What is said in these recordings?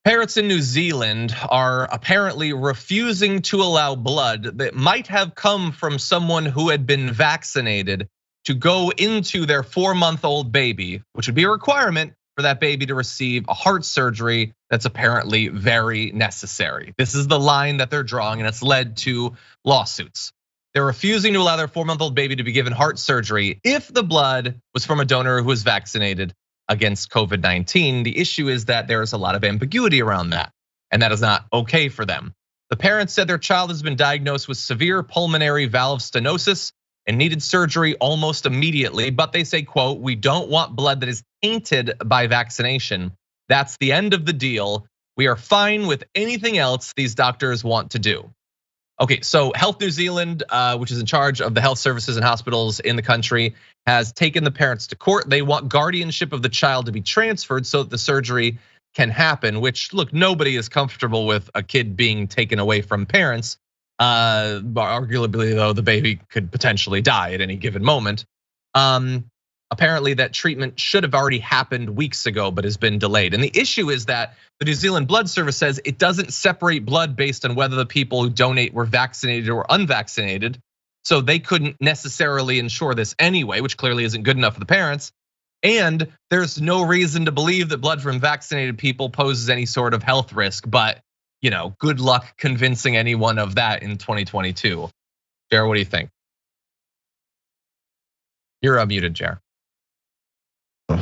Parents in New Zealand are apparently refusing to allow blood that might have come from someone who had been vaccinated to go into their 4-month-old baby, which would be a requirement for that baby to receive a heart surgery that's apparently very necessary. This is the line that they're drawing, and it's led to lawsuits. They're refusing to allow their 4-month-old baby to be given heart surgery if the blood was from a donor who was vaccinated against COVID-19. The issue is that there is a lot of ambiguity around that, and that is not okay for them. The parents said their child has been diagnosed with severe pulmonary valve stenosis and needed surgery almost immediately, but they say, quote, "We don't want blood that is tainted by vaccination. That's the end of the deal. We are fine with anything else these doctors want to do." Okay, so Health New Zealand, which is in charge of the health services and hospitals in the country, has taken the parents to court. They want guardianship of the child to be transferred so that the surgery can happen, which, look, nobody is comfortable with a kid being taken away from parents. Arguably, though, the baby could potentially die at any given moment. Apparently, that treatment should have already happened weeks ago, but has been delayed. And the issue is that the New Zealand Blood Service says it doesn't separate blood based on whether the people who donate were vaccinated or unvaccinated. So they couldn't necessarily ensure this anyway, which clearly isn't good enough for the parents. And there's no reason to believe that blood from vaccinated people poses any sort of health risk. But good luck convincing anyone of that in 2022. Jared, what do you think? You're unmuted, Jared.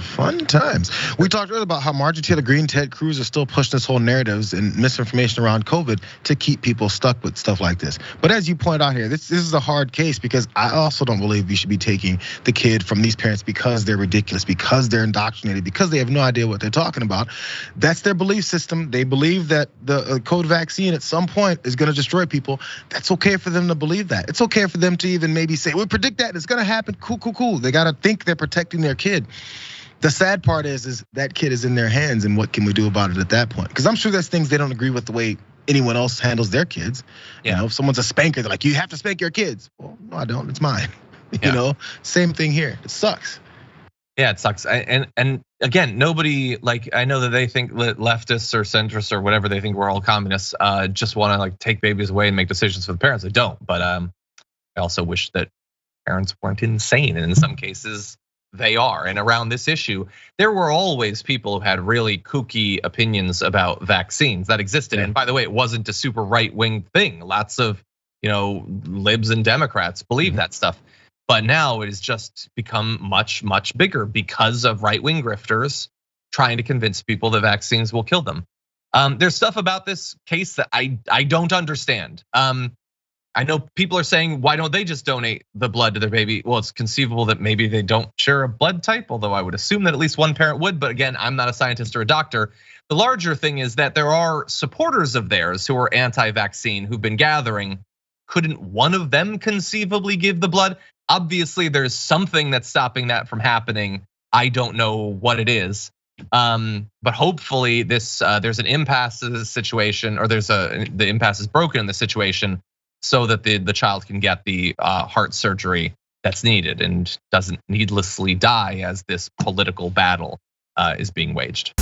Fun times. We talked earlier about how Marjorie Taylor Greene, Ted Cruz are still pushing this whole narratives and misinformation around COVID to keep people stuck with stuff like this. But as you point out here, this is a hard case because I also don't believe we should be taking the kid from these parents because they're ridiculous, because they're indoctrinated, because they have no idea what they're talking about. That's their belief system. They believe that the COVID vaccine at some point is going to destroy people. That's okay for them to believe that. It's okay for them to even maybe say, we predict that it's going to happen. Cool. They got to think they're protecting their kid. The sad part is that kid is in their hands, and what can we do about it at that point? Because I'm sure there's things they don't agree with the way anyone else handles their kids. If someone's a spanker, they're like, you have to spank your kids. Well, no, I don't, it's mine. Same thing here, it sucks. Yeah, it sucks. And again, nobody, I know that they think leftists or centrists or whatever, they think we're all communists, just wanna take babies away and make decisions for the parents. I don't, but I also wish that parents weren't insane, and in some cases, they are. And around this issue, there were always people who had really kooky opinions about vaccines that existed. And by the way, it wasn't a super right-wing thing. Lots of libs and Democrats believe that stuff. But now it has just become much, much bigger because of right-wing grifters trying to convince people that vaccines will kill them. There's stuff about this case that I don't understand. I know people are saying, why don't they just donate the blood to their baby? Well, it's conceivable that maybe they don't share a blood type, although I would assume that at least one parent would. But again, I'm not a scientist or a doctor. The larger thing is that there are supporters of theirs who are anti-vaccine who've been gathering. Couldn't one of them conceivably give the blood? Obviously, there's something that's stopping that from happening. I don't know what it is. But hopefully there's an impasse in this situation, or the impasse is broken in the situation, so that the child can get the heart surgery that's needed and doesn't needlessly die as this political battle is being waged.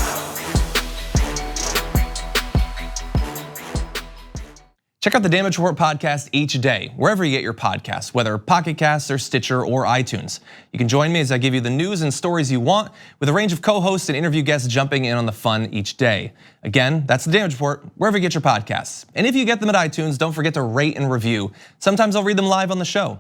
Check out the Damage Report podcast each day, wherever you get your podcasts, whether Pocket Casts or Stitcher or iTunes. You can join me as I give you the news and stories you want, with a range of co-hosts and interview guests jumping in on the fun each day. Again, that's the Damage Report, wherever you get your podcasts. And if you get them at iTunes, don't forget to rate and review. Sometimes I'll read them live on the show.